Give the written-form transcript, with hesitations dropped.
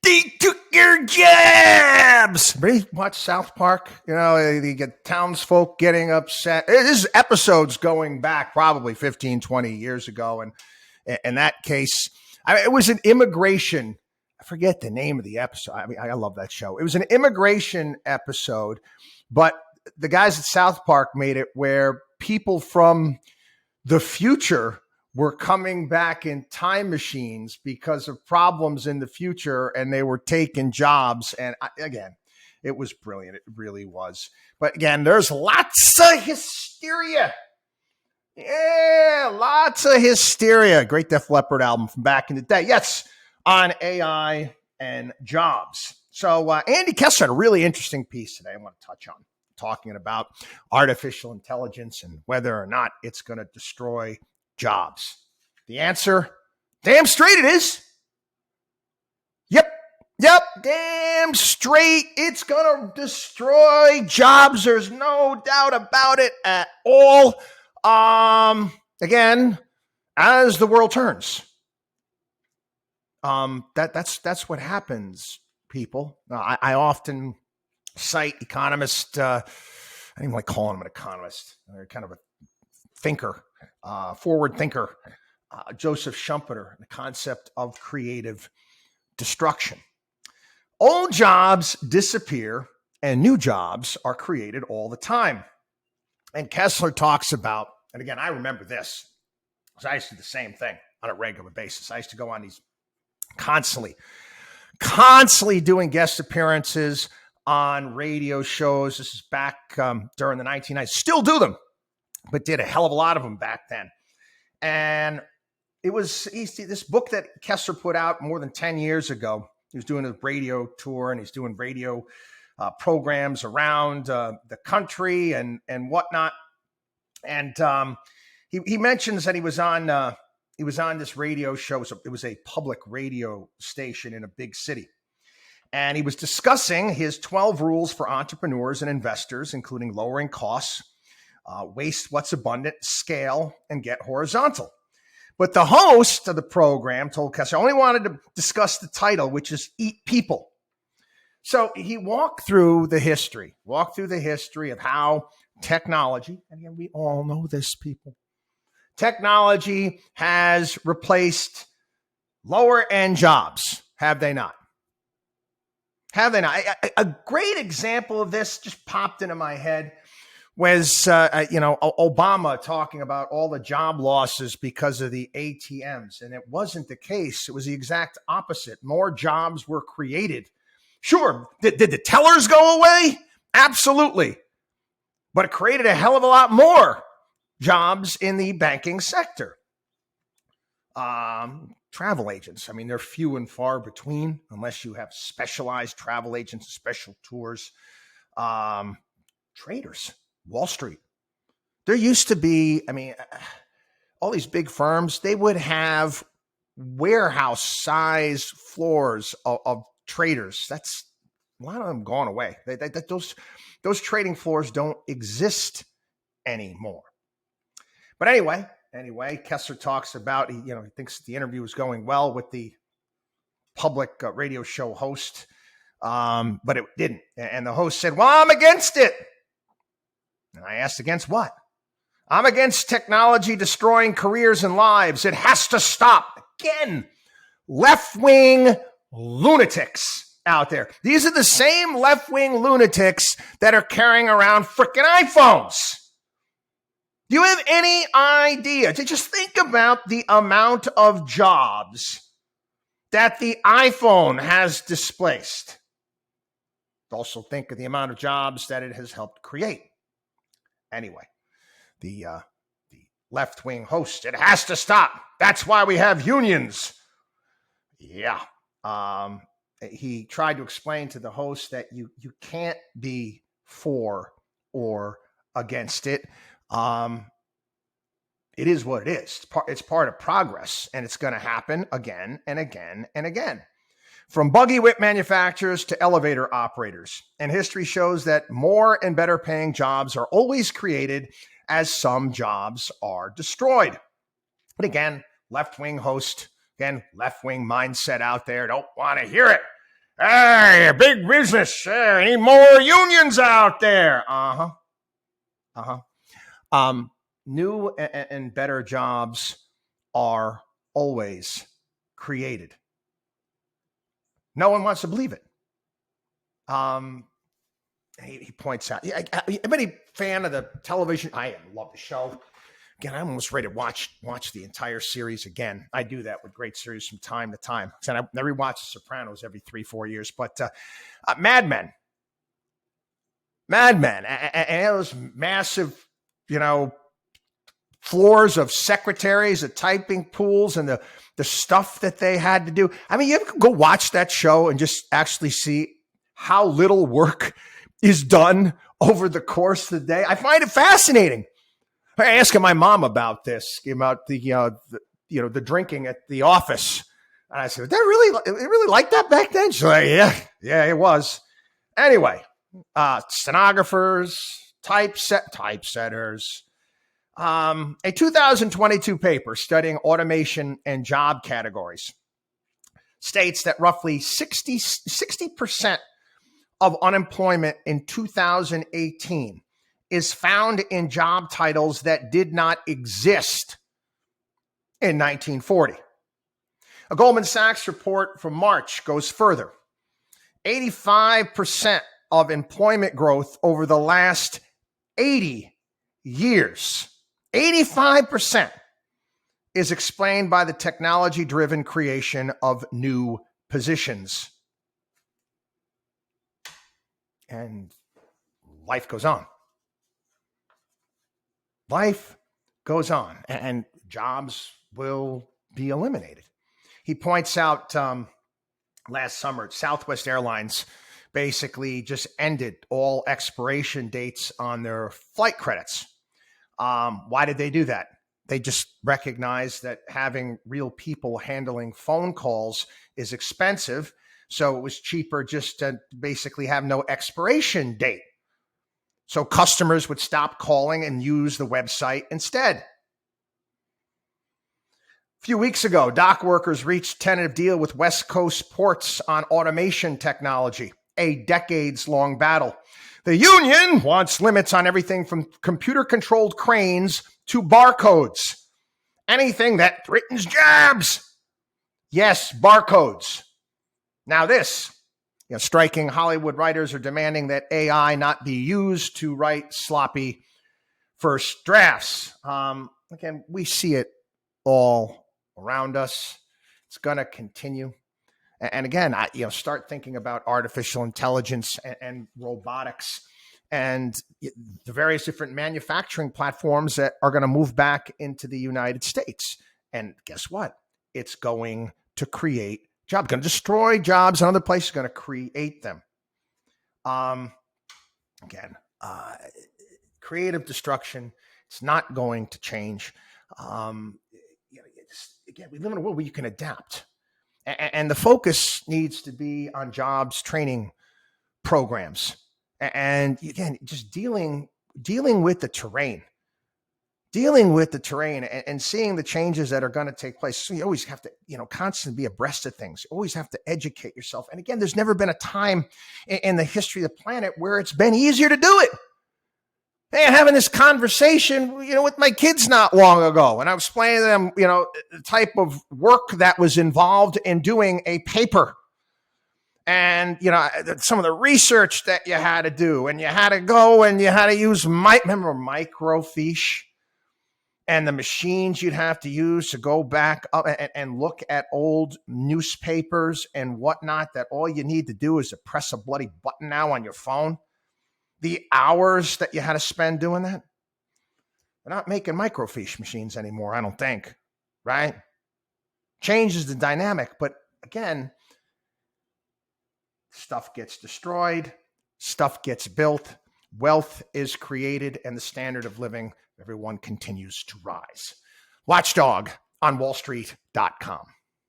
They took your jobs. Everybody watch South Park? You know, you get townsfolk getting upset. This is episodes going back probably 15, 20 years ago. And in that case, it was an immigration. I forget the name of the episode. I mean, I love that show. It was an immigration episode, but the guys at South Park made it where people from the future were coming back in time machines because of problems in the future, and they were taking jobs. And again, it was brilliant. It really was. But again, there's lots of hysteria. Yeah, lots of hysteria. Great Def Leppard album from back in the day. Yes, on AI and jobs. So Andy Kessler had a really interesting piece today I want to touch on, talking about artificial intelligence and whether or not it's going to destroy jobs. The answer, damn straight it is. Yep, damn straight. It's going to destroy jobs. There's no doubt about it at all. Again, as the world turns, that's what happens, people. I often cite economists. I don't even like calling them an economist. They're kind of a thinker, forward thinker, Joseph Schumpeter, the concept of creative destruction. Old jobs disappear and new jobs are created all the time. And Kessler talks about, and again, I remember this, because I used to do the same thing on a regular basis. I used to go on these constantly doing guest appearances on radio shows. This is back during the 1990s. Still do them, but did a hell of a lot of them back then. And it was this book that Kessler put out more than 10 years ago. He was doing a radio tour, and he's doing radio programs around the country and whatnot. And he mentions that he was on this radio show. It was a public radio station in a big city. And he was discussing his 12 rules for entrepreneurs and investors, including lowering costs, waste what's abundant, scale, and get horizontal. But the host of the program told Kessler, I only wanted to discuss the title, which is Eat People. So he walked through the history of how technology, and again, we all know this, people, technology has replaced lower end jobs. Have they not? A great example of this just popped into my head was, Obama talking about all the job losses because of the ATMs. And it wasn't the case. It was the exact opposite. More jobs were created. Sure. Did the tellers go away? Absolutely. But it created a hell of a lot more jobs in the banking sector. Travel agents. I mean, they're few and far between unless you have specialized travel agents, special tours. Traders, Wall Street. There used to be, all these big firms, they would have warehouse size floors of traders. That's a lot of them gone away. Those trading floors don't exist anymore. But anyway, Kessler talks about, he thinks the interview was going well with the public radio show host, but it didn't. And the host said, well, I'm against it. And I asked, against what? I'm against technology destroying careers and lives. It has to stop. Again, left-wing lunatics out there. These are the same left-wing lunatics that are carrying around freaking iPhones. Do you have any idea? Just think about the amount of jobs that the iPhone has displaced. Also think of the amount of jobs that it has helped create. Anyway, the left-wing host, it has to stop. That's why we have unions. Yeah. He tried to explain to the host that you can't be for or against it. It is what it is. It's part of progress, and it's going to happen again and again and again. From buggy whip manufacturers to elevator operators. And history shows that more and better paying jobs are always created as some jobs are destroyed. But again, left-wing host, again, left-wing mindset out there, don't want to hear it. Hey, big business. Hey, need more unions out there. New and better jobs are always created. No one wants to believe it. He points out. I'm any fan of the television. I love the show. Again, I'm almost ready to watch the entire series again. I do that with great series from time to time. And I rewatch The Sopranos every 3-4 years. But Mad Men, and those massive, floors of secretaries, the typing pools, and the stuff that they had to do. I mean, you ever go watch that show and just actually see how little work is done over the course of the day? I find it fascinating. I asked my mom about this, about the drinking at the office. And I said, really like that back then? She's like, yeah, it was. Anyway, stenographers, typesetters. A 2022 paper studying automation and job categories states that roughly 60% of unemployment in 2018 is found in job titles that did not exist in 1940. A Goldman Sachs report from March goes further. 85% of employment growth over the last 80 years, 85%, is explained by the technology-driven creation of new positions. And life goes on. Life goes on, and jobs will be eliminated. He points out last summer, Southwest Airlines basically just ended all expiration dates on their flight credits. Why did they do that? They just recognized that having real people handling phone calls is expensive, so it was cheaper just to basically have no expiration date. So customers would stop calling and use the website instead. A few weeks ago, dock workers reached tentative deal with West Coast ports on automation technology, a decades-long battle. The union wants limits on everything from computer-controlled cranes to barcodes. Anything that threatens jobs. Yes, barcodes. Now this, striking Hollywood writers are demanding that AI not be used to write sloppy first drafts. Again, we see it all around us. It's going to continue. And again, start thinking about artificial intelligence and robotics and the various different manufacturing platforms that are going to move back into the United States. And guess what? It's going to create jobs, going to destroy jobs in other places, going to create them. Creative destruction. It's not going to change. Again, we live in a world where you can adapt. And the focus needs to be on jobs training programs. And again, just dealing with the terrain. And seeing the changes that are going to take place. So you always have to, constantly be abreast of things. You always have to educate yourself. And again, there's never been a time in the history of the planet where it's been easier to do it. Hey, I'm having this conversation, with my kids not long ago, and I was explaining to them, the type of work that was involved in doing a paper, and some of the research that you had to do, and you had to go and you had to use remember microfiche, and the machines you'd have to use to go back up and look at old newspapers and whatnot. That all you need to do is to press a bloody button now on your phone. The hours that you had to spend doing that. They're not making microfiche machines anymore, I don't think, right? Changes the dynamic, but again, stuff gets destroyed, stuff gets built, wealth is created, and the standard of living, everyone continues to rise. WatchDog on WallStreet.com.